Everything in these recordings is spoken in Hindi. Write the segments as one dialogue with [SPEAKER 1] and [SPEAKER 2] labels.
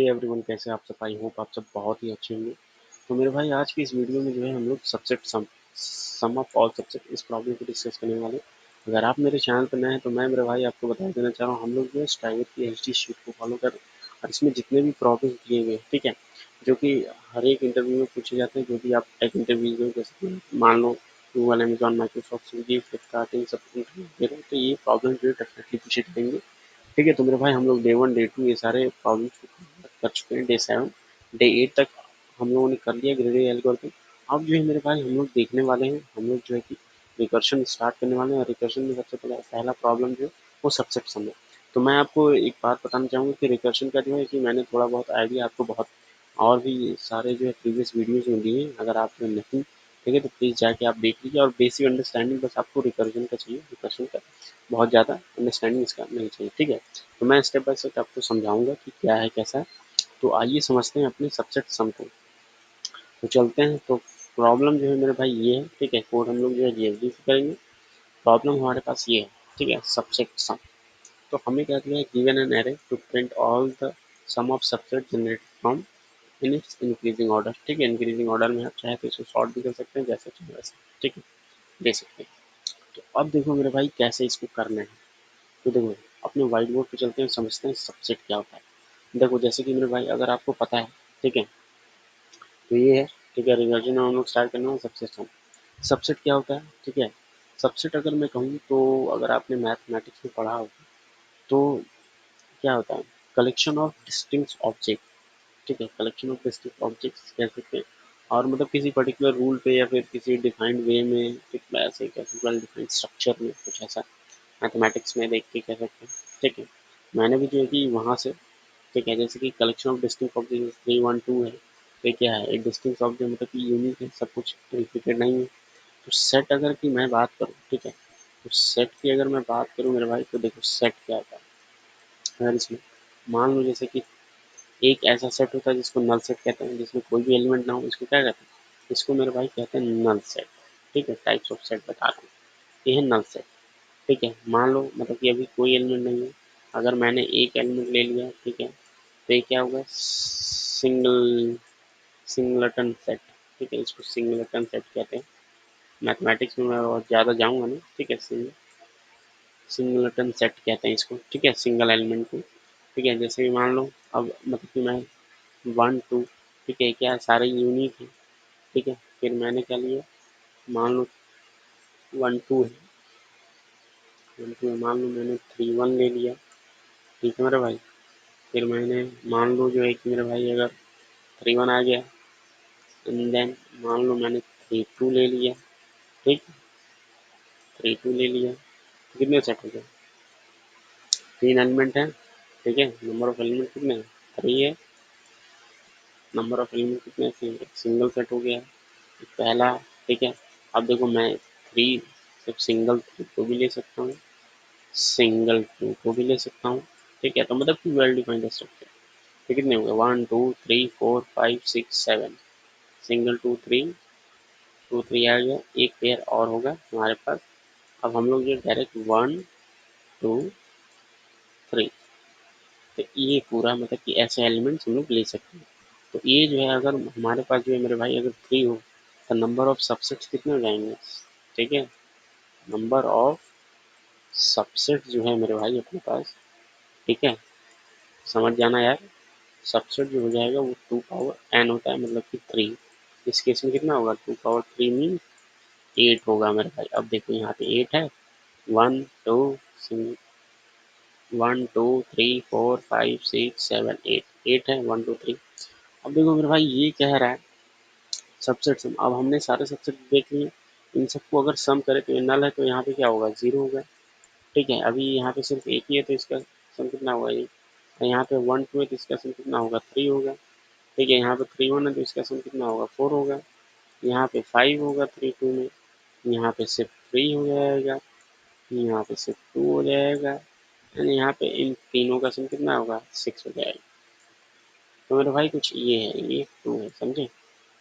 [SPEAKER 1] एवरीवन, कैसे आप सब? आई होप आप सब बहुत ही अच्छे होंगे। तो मेरे भाई, आज की इस वीडियो में जो है हम लोग subset some of all subset इस प्रॉब्लम को डिस्कस करने वाले हैं। अगर आप मेरे चैनल पर नए हैं तो मैं मेरे भाई आपको बता देना चाह रहा हूँ, हम लोग जो है स्ट्राइवर की एचडी शीट को फॉलो कर रहे हैं और इसमें जितने भी प्रॉब्लम दिए गए, ठीक है, जो कि हर एक इंटरव्यू में पूछे जाते हैं, जो भी आप टेक इंटरव्यू में जैसे मान लो Google, Amazon, Microsoft, Swiggy, Flipkart, इन सब इंटरव्यू दे रहे हैं, तो ये प्रॉब्लम जो है डेफिनेटली पूछे जाएंगे। ठीक है, तो मेरे भाई हम लोग डे 1 डे 2 ये सारे प्रॉब्लम्स को कर चुके हैं। डे 7 डे 8 तक हम लोगों ने कर लिया ग्रेडी एल्गोरिथम। अब जो है मेरे भाई हम लोग देखने वाले हैं, हम लोग जो है कि रिकर्शन स्टार्ट करने वाले हैं और रिकर्शन में सबसे पहला प्रॉब्लम जो है वो सबसेट सम है। तो मैं आपको एक बात बताना चाहूँगा कि रिकर्शन का जो है कि मैंने थोड़ा बहुत आइडिया आपको बहुत और भी सारे जो है प्रीवियस वीडियोज़ में दिए हैं। अगर आप नहीं, ठीक है, तो प्लीज़ जाके आप देख लीजिए। और बेसिक अंडरस्टैंडिंग बस आपको रिकर्जन का चाहिए, रिकर्जन का बहुत ज़्यादा अंडरस्टैंडिंग इसका नहीं चाहिए। ठीक है, तो मैं स्टेप बाय स्टेप आपको समझाऊंगा कि क्या है कैसा है। तो आइए समझते हैं अपने सबसेट सम को। तो चलते हैं। तो प्रॉब्लम जो है मेरे भाई ये है, ठीक है, कोड हम लोग जो है जीएसडी से करेंगे। प्रॉब्लम हमारे पास ये है, ठीक है, सबसेट सम। तो हमें क्या दिया है, given an array to print all the sum of subset generated from in its increasing order. ठीक है, इंक्रीजिंग ऑर्डर में आप चाहे तो इसको सॉर्ट भी कर सकते हैं, जैसे चाहे वैसे, ठीक है, दे सकते हैं। तो अब देखो मेरे भाई कैसे इसको करना है। तो देखो, अपने व्हाइट बोर्ड पे चलते हैं, समझते हैं सबसेट क्या होता है। देखो, जैसे कि मेरे भाई अगर आपको पता है, ठीक है, तो ये है, ठीक है, रिवर्जन में हम लोग स्टार्ट करना है सबसेट सम। सबसेट क्या होता है, ठीक है, सबसेट अगर मैं कहूँ तो अगर आपने मैथमेटिक्स में पढ़ा हो तो क्या होता है, कलेक्शन ऑफ डिस्टिंक्ट ऑब्जेक्ट। ठीक है, कलेक्शन ऑफ डिस्टिंक्ट ऑब्जेक्ट्स कह सकते हैं। और मतलब किसी पर्टिकुलर रूल पे या फिर किसी डिफाइंड वे में, ठीक, ऐसे कह सकते, वेल डिफाइंड स्ट्रक्चर में कुछ ऐसा मैथमेटिक्स में देख के कह सकते हैं। ठीक है, मैंने भी जो है कि वहाँ से, ठीक है, जैसे कि कलेक्शन ऑफ डिस्टिंक्ट ऑब्जेक्ट 3 1 2 है, तो ये क्या है, एक डिस्टिंक्ट ऑब्जेक्ट मतलब कि यूनिक है, सब कुछ रिपीटेड नहीं है। तो सेट अगर की मैं बात करूँ, ठीक है, तो सेट की अगर मैं बात करूँ मेरे भाई, तो देखो सेट क्या होता है। अगर इसमें मान लो जैसे कि एक ऐसा सेट होता है जिसको नल सेट कहते हैं, जिसमें कोई भी एलिमेंट ना हो, इसको क्या कहते हैं, इसको मेरे भाई कहते हैं नल सेट। ठीक है, टाइप्स ऑफ सेट बता रहा हूँ, ये है नल सेट। ठीक है, मान लो मतलब कि अभी कोई एलिमेंट नहीं है, अगर मैंने एक एलिमेंट ले लिया, ठीक है, तो ये क्या होगा, सिंगल सिंगलटन सेट। ठीक है, इसको सिंगलटन सेट कहते हैं। मैथमेटिक्स में मैं बहुत ज़्यादा जाऊँगा नहीं, ठीक है, सिंगलटन सेट कहते हैं इसको। ठीक है, सिंगल एलिमेंट को। ठीक है, जैसे कि मान लो अब मतलब कि मैं 1 2, ठीक है, क्या है, सारे यूनिक है। ठीक है, फिर मैंने क्या लिया, मान लो 1 2 है, 1 2 है, मान लो मैंने 3 1 ले लिया। ठीक है मेरे भाई, फिर मैंने मान लो जो है कि मेरे भाई अगर 3 1 आ गया, एंड देन मान लो मैंने 3 2 ले लिया। ठीक, 3 2 ले लिया, कितने सेट हो गए, 3 एलिमेंट है। ठीक है, नंबर ऑफ एलिमेंट कितने हैं, 3 है। नंबर ऑफ एलिमेंट कितने हैं, सिंगल सेट हो गया पहला। ठीक है, अब देखो मैं 3 सिर्फ सिंगल 3 को भी ले सकता हूँ, सिंगल 2 को भी ले सकता हूँ। ठीक है, तो मतलब कि वेल डिफाइंड स्ट्रक्चर। तो कितने हो गए, 1 2 3 4 5 6 7, सिंगल 2 3 आ गया, एक पेयर और होगा हमारे पास। अब हम लोग जो डायरेक्ट 1 2 3, तो ये पूरा मतलब कि ऐसे एलिमेंट्स हम लोग ले सकते हैं। तो ये जो है अगर हमारे पास जो है मेरे भाई अगर 3 हो, तो नंबर ऑफ सबसेट्स कितने हो जाएंगे। ठीक है, नंबर ऑफ सबसेट जो है मेरे भाई अपने पास, ठीक है, समझ जाना यार, सबसेट जो हो जाएगा वो 2 पावर n होता है, मतलब कि 3। इस केस में कितना होगा, 2 पावर 3 मीन 8 होगा मेरे भाई। अब देखो यहाँ पे 8 है, 1 2 3 4 5 6 7 8, 8 है, 1 2 3। अब देखो मेरे भाई ये कह रहा है सबसेट सम। अब हमने सारे सबसेट देख लिए, इन सबको अगर सम करें तो ये नल है, तो यहाँ पे क्या होगा, 0 होगा। ठीक है, अभी यहाँ पे सिर्फ एक ही है, तो इसका सम कितना होगा, ये। यहाँ पे 1 2 है, तो इसका सम कितना होगा, 3 होगा। ठीक है, यहाँ पे 3 1 है, तो इसका सम कितना होगा, 4 होगा। यहाँ पे 5 होगा 3 2 में, यहाँ पे सिर्फ 3 हो जाएगा, यहाँ पे सिर्फ 2 हो जाएगा, एंड यहाँ पे इन तीनों का सम कितना होगा, 6 हो जाएगा। तो मेरे भाई कुछ ये है, ये 2 है, समझे।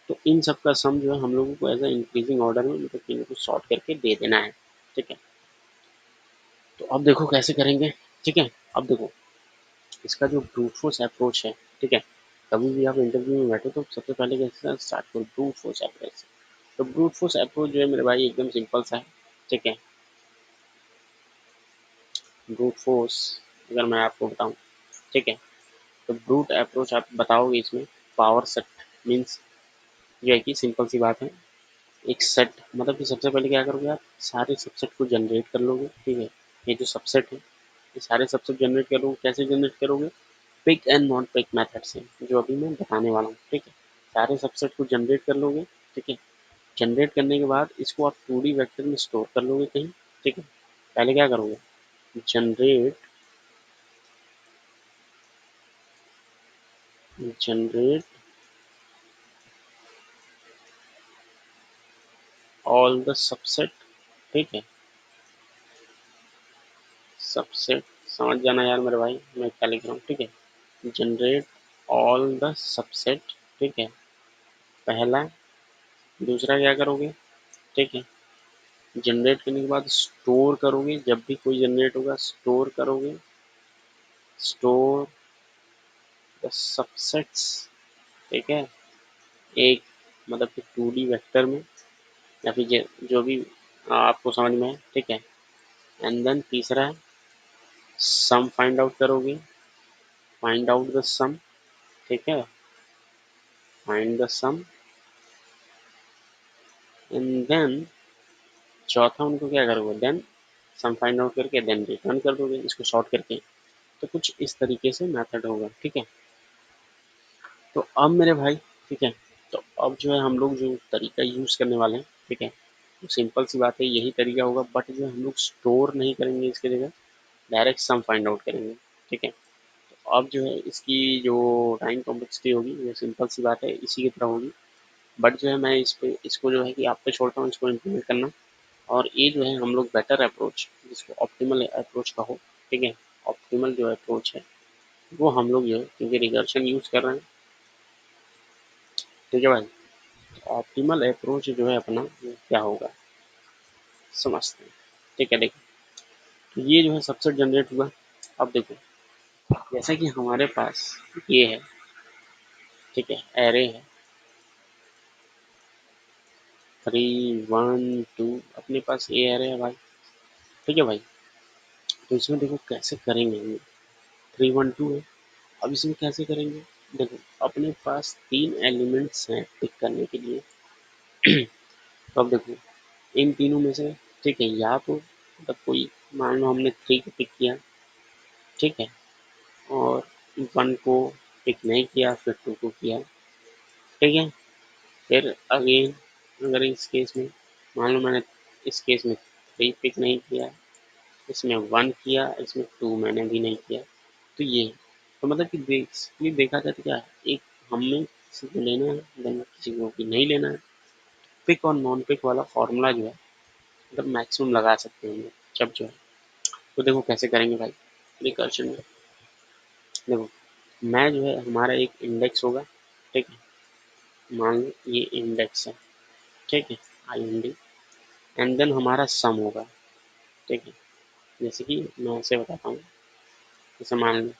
[SPEAKER 1] तो इन सब का सम जो है हम लोगों को एज अ इंक्रीजिंग ऑर्डर में मतलब तीनों को सॉर्ट करके दे देना है। ठीक है, तो अब देखो कैसे करेंगे। ठीक है, अब देखो इसका जो ब्रूट फोर्स अप्रोच है, ठीक है। कभी भी आप इंटरव्यू में बैठो तो सबसे पहले कैसे स्टार्ट करो, ब्रूट फोर्स अप्रोच से। तो ब्रूट फोर्स अप्रोच जो है मेरे भाई एकदम सिंपल सा है, ठीक है। ब्रूट फोर्स अगर मैं आपको बताऊं, ठीक है, तो ब्रूट अप्रोच आप बताओगे इसमें पावर सेट मीन्स ये है कि सिंपल सी बात है, एक सेट मतलब कि सबसे पहले क्या करोगे आप, सारे सबसेट को जनरेट कर लोगे, ठीक है। ये जो सबसेट है ये सारे सबसेट जनरेट करोगे, कैसे जनरेट करोगे, pick and not pick method से, जो अभी मैं बताने वाला हूँ, ठीक है। सारे सबसेट को जनरेट कर लोगे, ठीक है। जनरेट करने के बाद इसको आप 2D वेक्टर में स्टोर कर लोगे कहीं, ठीक है। पहले क्या करोगे, generate generate all the subset, ठीक है। सबसेट समझ जाना यार मेरे भाई मैं क्या लिख रहा हूँ, ठीक है। जनरेट ऑल द सबसेट, ठीक है, पहला। दूसरा क्या करोगे, ठीक है, जनरेट करने के बाद स्टोर करोगे, जब भी कोई जनरेट होगा स्टोर करोगे, स्टोर द सबसेट्स, ठीक है, एक मतलब कि 2D वेक्टर में या फिर जो भी आपको समझ में है, ठीक है। एंड देन तीसरा है सम फाइंड आउट करोगे, फाइंड आउट द सम, ठीक है, find the sum. And then चौथा उनको क्या करोगे, देन सम फाइंड आउट करके देन रिटर्न कर दोगे इसको शॉर्ट करके। तो कुछ इस तरीके से मेथड होगा, ठीक है। तो अब मेरे भाई, ठीक है, तो अब जो है हम लोग जो तरीका यूज़ करने वाले हैं, ठीक है, तो सिंपल सी बात है यही तरीका होगा, बट जो हम लोग स्टोर नहीं करेंगे इसके जगह, डायरेक्ट सम फाइंड आउट करेंगे, ठीक है। तो अब जो है इसकी जो टाइम कॉम्प्लेक्सिटी होगी वो सिंपल सी बात है इसी की तरह होगी, बट जो है मैं इस पे इसको जो है कि आप पे छोड़ता हूँ इसको इम्प्लीमेंट करना। और ये जो है हम लोग बेटर अप्रोच जिसको ऑप्टिमल अप्रोच कहो, ठीक है, ऑप्टिमल जो अप्रोच है वो हम लोग जो है क्योंकि रिकर्शन यूज़ कर रहे हैं, ठीक है भाई। ऑप्टिमल अप्रोच जो है अपना वो क्या होगा समझते हैं, ठीक है। देखो तो ये जो है सबसे जनरेट हुआ। अब देखो जैसा कि हमारे पास ये है, ठीक है, एरे है 3 1 2, अपने पास ये एरे है भाई, ठीक है भाई। तो इसमें देखो कैसे करेंगे हम, 3 1 2 है। अब इसमें कैसे करेंगे, देखो अपने पास 3 एलिमेंट्स हैं पिक करने के लिए। तो अब देखो इन तीनों में से, ठीक है, या तो मतलब कोई मान लो हमने 3 को पिक किया, ठीक है, और 1 को पिक नहीं किया, फिर 2 को किया, ठीक है। फिर अगेन अगर इस केस में मान लो मैंने इस केस में 3 पिक नहीं किया, इसमें 1 किया, इसमें 2 मैंने भी नहीं किया, तो ये तो मतलब कि बेसिकली देखा जाए तो क्या है, एक हमें किसी को लेना है देन किसी को भी नहीं लेना है। पिक और नॉन पिक वाला फॉर्मूला जो है मतलब मैक्सिमम लगा सकते हैं हम लोग जब जो है। तो देखो कैसे करेंगे भाई रिकर्शन में। देखो मैं जो है हमारा एक इंडेक्स होगा, ठीक है, मान लो ये इंडेक्स है, ठीक है, I N D. And then हमारा सम होगा, ठीक है। जैसे कि मैं ऐसे बताता हूँ, जैसे मान लो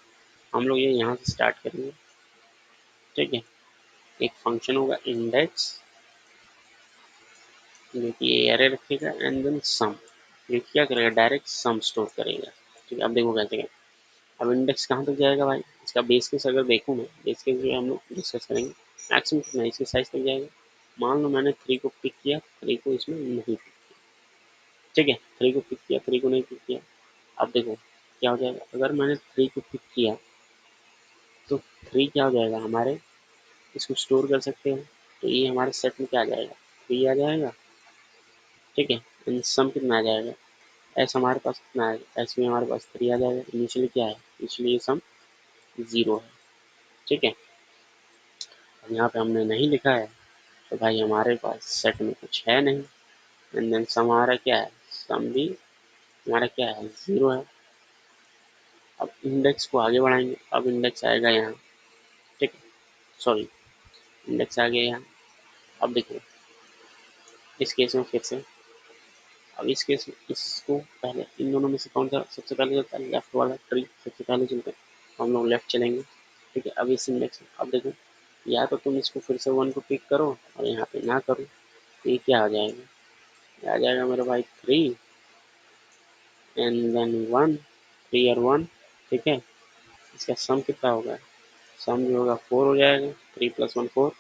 [SPEAKER 1] हम लोग ये यहाँ से स्टार्ट करेंगे, ठीक है। एक फंक्शन होगा इंडेक्स जो कि एरे रखेगा एंड देन सम, ये क्या करेगा डायरेक्ट सम स्टोर करेगा, ठीक है। अब देखो कैसे करें। अब इंडेक्स कहाँ तक जाएगा भाई, इसका बेस केस अगर देखूँ मैं, बेस केस जो है हम लोग डिस्कस करेंगे मैक्सिमम कितना इसके साइज तक जाएगा। मान लो मैंने 3 को पिक किया, 3 को इसमें नहीं पिक, ठीक है, 3 को पिक किया, 3 को नहीं पिक किया। अब देखो क्या हो जाएगा, अगर मैंने 3 को पिक किया तो 3 क्या हो जाएगा हमारे, इसको स्टोर कर सकते हैं, तो ये हमारे सेट में क्या आ जाएगा, 3 आ जाएगा, ठीक है। एंड सम कितना आ जाएगा, एस हमारे पास कितना आएगा, एस में हमारे पास 3 आ जाएगा, इनिशियली क्या है, इनिशियली ये सम 0 है, ठीक है। अब यहाँ पे हमने नहीं लिखा है तो भाई हमारे पास सेट में कुछ है नहीं। एंड देन सम हमारा क्या है, सम भी हमारा क्या है 0 है। अब इंडेक्स को आगे बढ़ाएंगे, अब इंडेक्स आएगा यहाँ, ठीक है, सॉरी इंडेक्स आ गया यहाँ। अब देखो इस केस में फिर से, अब इस केस में इसको पहले इन दोनों में से कौन सा सबसे पहले चलता है, लेफ्ट वाला ट्री सबसे पहले चलता है, तो हम लोग लेफ्ट चलेंगे, ठीक है। अब इस इंडेक्स अब देखो, या तो तुम इसको फिर से 1 को पिक करो और यहाँ पे ना करो, तो ये क्या आ जाएगा, ये आ जाएगा मेरे भाई 3 एंड देन 1, 3 और 1, ठीक है। इसका सम कितना होगा, सम जो होगा 4 हो जाएगा, 3 + 1 4।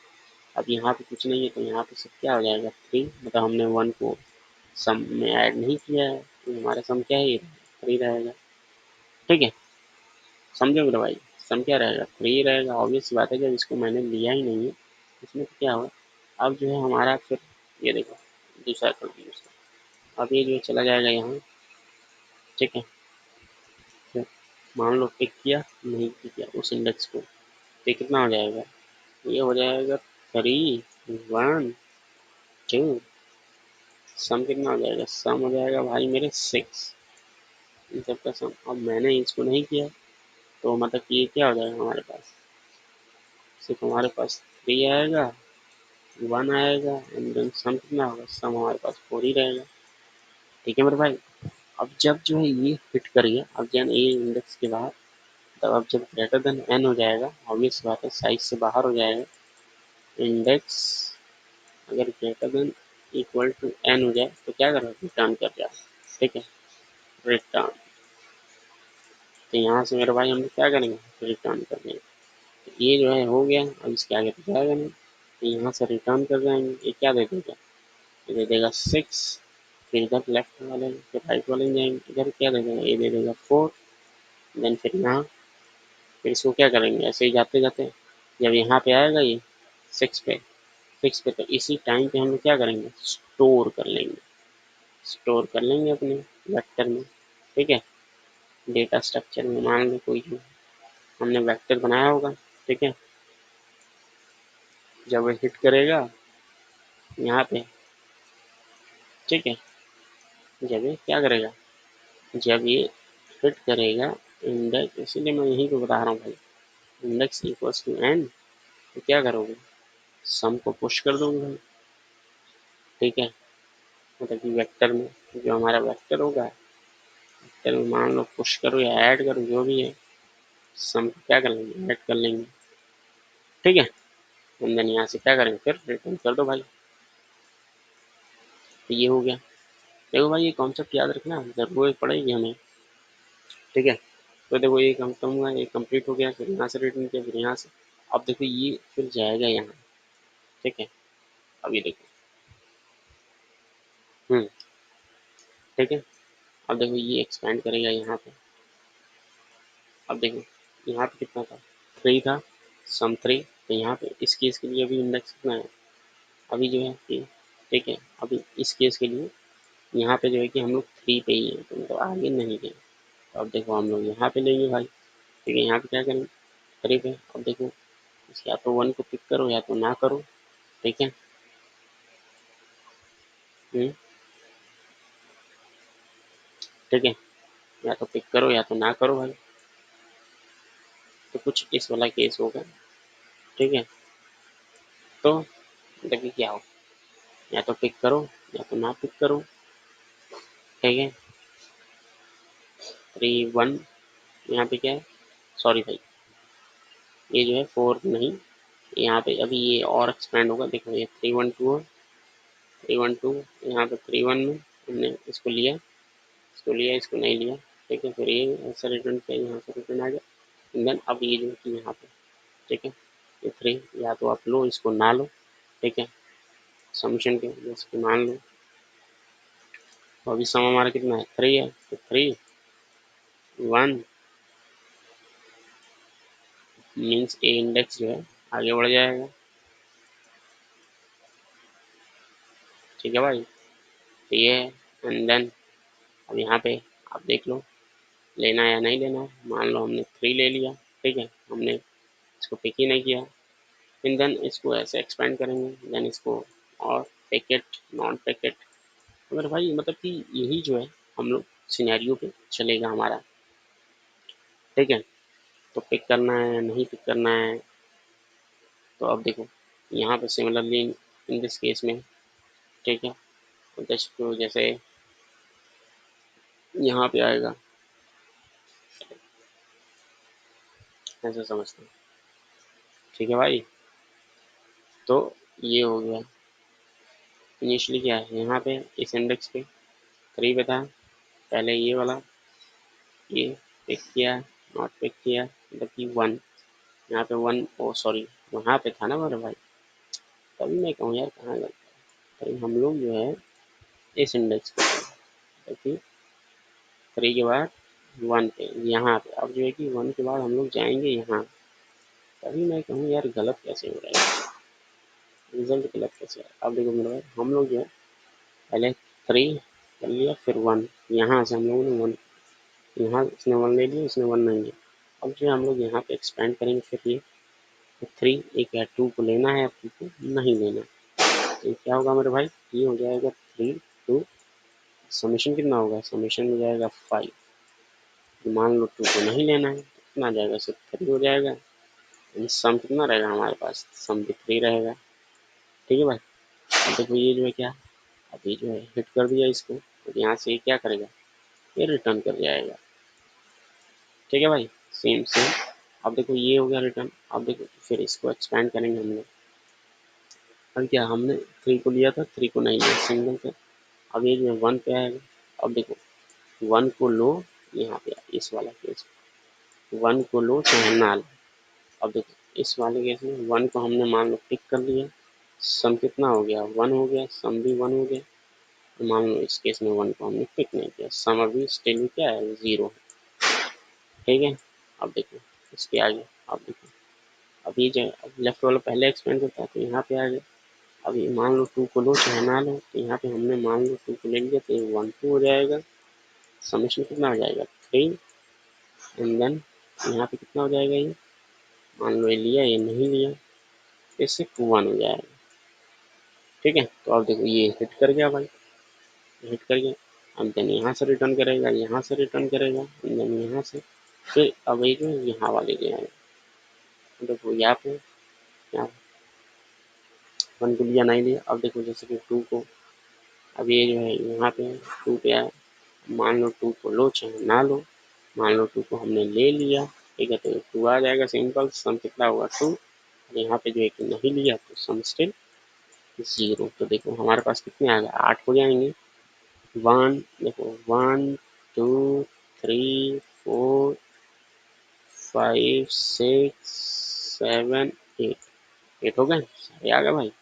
[SPEAKER 1] अब यहाँ पे कुछ नहीं है तो यहाँ पे सब क्या हो जाएगा 3, मतलब हमने 1 को सम में ऐड नहीं किया है, तो हमारा सम क्या है 3 रहेगा, ठीक है। समझो मेरे भाई, सम क्या रहेगा 3 रहेगा। ऑब्वियस सी बात है, जब इसको मैंने लिया ही नहीं है इसमें तो क्या होगा। अब जो है हमारा फिर ये देखो दूसरा कर दिया उसका, अब ये जो है चला जाएगा यहाँ, ठीक है। फिर मान लो पिक किया, नहीं किया उस इंडेक्स को, तो कितना हो जाएगा, ये हो जाएगा 3 1 2, सम कितना हो जाएगा, सम हो जाएगा भाई मेरे 6, इन सबका सम। अब मैंने इसको नहीं किया तो मतलब कि ये क्या हो जाएगा हमारे पास, सिर्फ हमारे पास 3 आएगा, 1 आएगा एंड देन सम कितना होगा, सम हमारे पास 4 ही रहेगा, ठीक है मेरे भाई। अब जब जो है ये फिट करिए, अब जब ये इंडेक्स के बाद, तब अब जब ग्रेटर देन एन हो जाएगा, ऑब्वियस बात है साइज से बाहर हो जाएगा, इंडेक्स अगर greater than equal to N हो जाए तो क्या करें, रिटर्न कर जाए, ठीक है, रिटर्न। तो यहाँ से मेरे भाई हम क्या करेंगे, रिटर्न कर देंगे। तो ये जो है हो गया, अब इसके आगे तो जाएगा नहीं, तो यहाँ से रिटर्न कर जाएंगे, ये क्या दे देगा, ये दे देगा 6, फिर इधर लेफ्ट वाले फिर राइट वाले में जाएंगे, इधर क्या दे देगा, ये दे देगा 4, देन फिर यहाँ, फिर इसको क्या करेंगे ऐसे ही जाते जाते, जब यहाँ पे आएगा ये 6 पे तो इसी टाइम पे हम लोग क्या करेंगे, स्टोर कर लेंगे, स्टोर कर लेंगे अपने वेक्टर में, ठीक है। डेटा स्ट्रक्चर में मान लो कोई जो हमने वेक्टर बनाया होगा, ठीक है। जब वो हिट करेगा यहाँ पे, ठीक है, जब ये क्या करेगा, जब ये हिट करेगा इंडेक्स, इसीलिए मैं यही को बता रहा हूँ भाई, इंडेक्स इक्वल्स टू एन, तो क्या करोगे, सम को पुश कर दोगे भाई, ठीक है। मतलब कि वेक्टर में जो हमारा वेक्टर होगा, वेक्टर में मान लो पुश करो या ऐड करो जो भी है, सम को क्या कर लेंगे, ऐड कर लेंगे, ठीक है। एंड देन यहाँ से क्या करेंगे, फिर रिटर्न कर दो भाई, तो ये हो गया। देखो भाई ये कॉन्सेप्ट याद रखना, जरूरत पड़ेगी हमें, ठीक है। तो देखो ये खत्म हुआ, ये कंप्लीट हो गया, फिर यहाँ से रिटर्न किया, फिर यहाँ से, अब देखो ये फिर जाएगा यहाँ, ठीक है। अब ये देखो, ठीक है। अब देखो ये एक्सपेंड करेगा यहाँ पे, अब देखो यहाँ पे कितना था, 3 था, सम 3, तो यहाँ पे इस केस के लिए अभी इंडेक्स कितना है, अभी जो है कि, ठीक है, अभी इस केस के लिए यहाँ पे जो है कि हम लोग 3 पे ही हैं, तो मतलब आगे नहीं गए। तो अब देखो हम लोग यहाँ पे लेंगे भाई, ठीक है, यहाँ पे क्या करेंगे, 3 पे। अब देखो या तो 1 को पिक करो या तो ना करो, ठीक है। हम्म, ठीक है, या तो पिक करो या तो ना करो भाई, तो कुछ इस वाला केस होगा, ठीक है। तो देखिए क्या हो, या तो पिक करो या तो ना पिक करो, ठीक है। 3 1, यहाँ पे क्या है, सॉरी भाई, ये जो है 4 नहीं, यहाँ पे अभी ये और एक्सपेंड होगा, देखो ये 3 1 2 है, 3 1 2, यहाँ पे 3 1 में हमने इसको लिया, इसको लिया, इसको नहीं लिया, ठीक है। फिर ये ऐसा रिटर्न किया, यहाँ से रिटर्न आ गया, देन अब ये जो है कि यहाँ पे, ठीक है, ये 3 या तो आप लो इसको ना लो, ठीक है, समीशन के जैसे कि मान लो, तो अभी सम हमारा कितना है 3 है, तो 3 1 मीन्स ए इंडेक्स जो है आगे बढ़ जाएगा, ठीक है भाई। तो ये है, एंड देन अब यहाँ पे आप देख लो लेना है या नहीं लेना है, मान लो हमने 3 ले लिया, ठीक है, हमने इसको पिक ही नहीं किया, एंड देन इसको ऐसे एक्सपेंड करेंगे, देन इसको और पैकेट नॉन पैकेट, अगर भाई मतलब कि यही जो है हम लोग सिनेरियो पे चलेगा हमारा, ठीक है। तो पिक करना है या नहीं पिक करना है, तो अब देखो यहाँ पे सिमिलरली इन दिस केस में, ठीक है, तो जैसे यहाँ पे आएगा, ऐसा समझते हैं, ठीक है भाई। तो ये हो गया। इनिशियली क्या है यहाँ पे इस इंडेक्स पे 3 पे था, पहले ये वाला, ये पिक किया, नॉट पिक किया, मतलब कि 1, यहाँ पे 1, ओ सॉरी वहाँ पे था ना मेरे भाई, तभी मैं कहूँ यार कहाँ गलत है। तो हम लोग जो है इस इंडेक्स पे मतलब कि 3 के बाद 1 पे, यहाँ पे अब जो है कि 1 के बाद हम लोग जाएंगे यहाँ, तभी मैं कहूँ यार गलत कैसे हो रहा है, रिजल्ट गलत कैसे है। अब देखो मेरे भाई हम लोग जो है पहले 3 कर लिया, फिर 1, यहाँ से हम लोगों ने 1, यहाँ इसने 1 ले लिया, इसने 1 नहीं लिया। अब जो है हम लोग यहाँ पे एक्सपेंड करेंगे, फिर ये तो 3 एक या 2 को लेना है, 2 को नहीं लेना। तो क्या होगा मेरे भाई, ये हो जाएगा 3 2, समीशन कितना होगा, समीशन हो जाएगा 5। मान लो 2 को नहीं लेना है तो कितना आ जाएगा, सिर्फ 3 हो जाएगा। सम कितना रहेगा हमारे पास, सम भी 3 रहेगा। ठीक है भाई। अब देखो ये जो है क्या, अभी जो है हिट कर दिया इसको, तो यहाँ से ये क्या करेगा, ये रिटर्न कर जाएगा। ठीक है भाई, सेम सेम। अब देखो ये हो गया रिटर्न। अब देखो फिर इसको एक्सपेंड करेंगे हम लोग। अब क्या हमने 3 को लिया था, 3 को नहीं लिया, सिंगल पे। अब ये जो है 1 पे आएगा। अब देखो 1 को लो, यहाँ पे इस वाला केस 1 को लो चाहे ना लो। अब देखो इस वाले केस में 1 को हमने मान लो पिक कर लिया, सम कितना हो गया, 1 हो गया, सम भी 1 हो गया। तो मान लो इस केस में 1 को हमने पिक नहीं किया, सम अभी स्टिल क्या है, 0 है। ठीक है। अब देखो इसके आगे, अब देखो अब ये जो है, अब लेफ्ट वाला पहले एक्सपेंड करता है तो यहाँ पे आ गया। अब ये मान लो 2 को लो चाहे ना लो, तो यहाँ पे हमने मान लो 2 को ले लिया तो ये 1 2 हो जाएगा। समेशन कितना हो जाएगा, 3, एंड देन यहाँ पे कितना हो जाएगा, ये मान लो ये लिया, ये नहीं लिया, तो इससे 2 1 हो जाएगा। ठीक है। तो अब देखो ये हिट कर गया भाई, हिट कर गया। अब देन यहाँ से रिटर्न करेगा, यहाँ से रिटर्न करेगा, एंड देन यहाँ से, फिर अब ये जो है यहाँ वाले जो है, देखो यहाँ पे क्या 1 को लिया नहीं लिया। अब देखो जैसे कि 2 को, अब ये जो है यहाँ पे 2 पे आया, मान लो 2 को लो चाहे ना लो, मान लो 2 को हमने ले लिया। ठीक है, तो 2 आ जाएगा सिंपल, सम कितना होगा 2, यहाँ पे जो है कि नहीं लिया तो सम स्टिल 0। तो देखो हमारे पास कितने आ गए, 8 हो जाएंगे। 1 देखो 1 2 3 4 5 6 7 8, 8 हो गए, सारे आ गए भाई।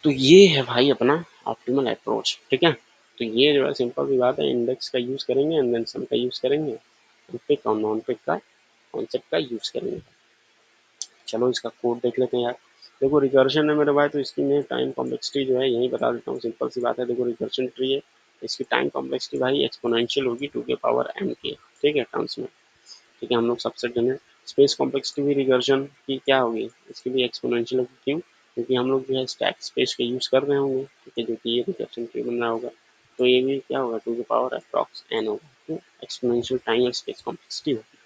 [SPEAKER 1] तो ये है भाई अपना ऑप्टिमल अप्रोच। ठीक है। तो ये जो है सिंपल सी बात है, इंडेक्स का यूज करेंगे एंड देन सम का यूज करेंगे, पिक और नॉन पिक का कॉन्सेप्ट का यूज करेंगे। चलो इसका कोड देख लेते हैं यार। देखो रिकर्शन है मेरे भाई, तो इसकी मैं टाइम कॉम्प्लेक्सिटी जो है यही बता देता हूँ, सिंपल सी बात है। देखो रिकर्शन ट्री है, इसकी टाइम कॉम्प्लेक्सिटी भाई एक्सपोनेंशियल होगी 2 के पावर n के, ठीक है, टर्म्स में। ठीक है, हम लोग सबसे जनरल स्पेस कॉम्प्लेक्सिटी भी रिकर्शन की क्या होगी, इसकी भी एक्सपोनेंशियल होगी। क्यों, क्योंकि हम लोग जो है स्टैक स्पेस का यूज कर रहे होंगे। ठीक है, जो कि ये रिकर्शन ट्री बन रहा होगा, तो ये भी क्या होगा, 2 के पावर अप्रॉक्स n होगा, तो एक्सपोनेंशियल टाइम और स्पेस कॉम्प्लेक्सिटी होगी।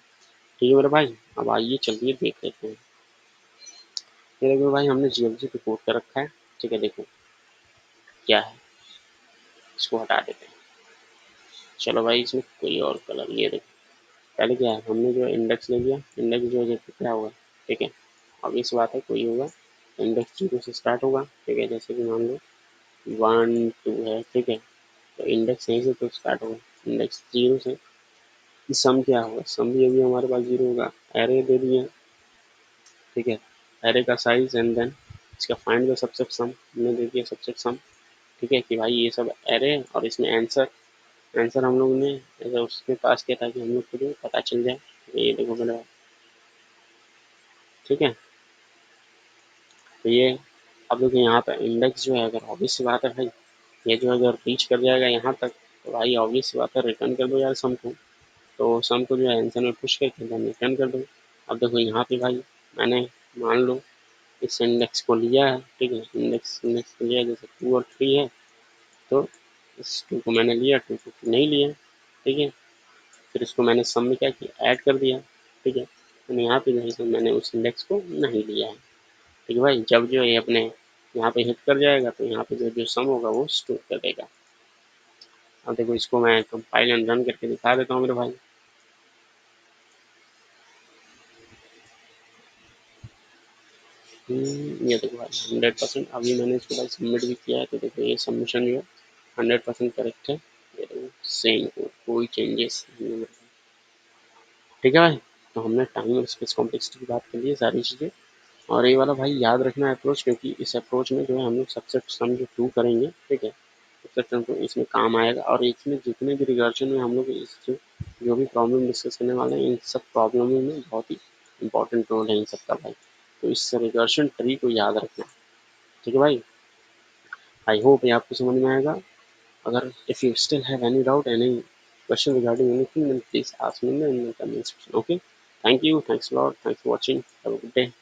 [SPEAKER 1] ठीक है मेरे भाई, अब आइए चलिए देख लेते हैं। ये देखो भाई हमने जीएलजी पे कोड कर रखा है। ठीक है, देखो क्या है, इसको हटा देते हैं। चलो भाई इसमें कोई और कलर, ये देखो पहले क्या है, हमने जो इंडेक्स ले लिया, इंडेक्स जो है क्या होगा। ठीक है, अब इस बात है कोई होगा, इंडेक्स 0 से स्टार्ट होगा। ठीक है, जैसे कि मान लो 1 2 है। ठीक है, तो इंडेक्स यहीं से तो स्टार्ट होगा, इंडेक्स 0 से। सम क्या होगा, सम भी अभी हमारे पास 0 होगा। एरे दे दिया, ठीक है, एरे का साइज एंड देन इसका फाइंड द सबसेट सम, हमने दे दिया सबसेट सम। ठीक है, कि भाई ये सब एरे और इसमें आंसर, आंसर हम लोग ने ऐसा उसके पास किया ताकि हम लोग को जो पता चल जाए। ये देखो मेरा, ठीक है। तो ये अब देखो यहाँ पे इंडेक्स जो है, अगर ऑब्वियस सी बात है भाई, ये जो अगर रीच कर जाएगा यहाँ तक, तो भाई ऑब्वियस सी बात है रिटर्न कर दो यार सम को। तो सम को जो है आंसर में पुश करके देन रिटर्न कर दो। अब देखो यहाँ पे भाई मैंने मान लो इस इंडेक्स को लिया है। ठीक है, इंडेक्स इंडेक्स को लिया, जैसे 2 और 3 है, तो इस 2 को मैंने लिया, 2 को नहीं लिया। ठीक है, फिर इसको मैंने सम में क्या किया, ऐड कर दिया। ठीक है, तो यहाँ पे जो है मैंने उस इंडेक्स को नहीं लिया है। ठीक है भाई, जब जो ये अपने यहाँ पे हिट कर जाएगा तो यहाँ पे जो जो सम होगा वो स्टोर कर देगा। अब देखो इसको मैं कंपाइल एंड रन करके दिखा देता हूँ मेरे भाई। ये देखो भाई 100% अभी मैंने इसको भाई सबमिट भी किया है, तो देखो ये सबमिशन जो है 100% करेक्ट है। ये देखो सेम कोई चेंजेस नहीं है। ठीक है भाई, तो हमने टाइम और स्पेस कॉम्प्लेक्सिटी की बात कर ली है सारी चीज़ें। और ये वाला भाई याद रखना अप्रोच, क्योंकि इस अप्रोच में जो है हम लोग सबसेट सम जो 2 करेंगे, ठीक है, सबसेट सम 2 इसमें काम आएगा। और इसमें जितने भी रिकर्जन में हम लोग इस जो भी प्रॉब्लम डिस्कस करने वाले हैं, इन सब प्रॉब्लमों में बहुत ही इंपॉर्टेंट रोल है इन सबका भाई। तो इस रिकर्शन ट्री को याद रखना, ठीक है भाई। आई होप ये आपको समझ में आएगा। अगर if you still have any doubt, any question regarding anything, then please ask me in the comment section. Okay, thank you, thanks a lot, thanks for watching, have a good day.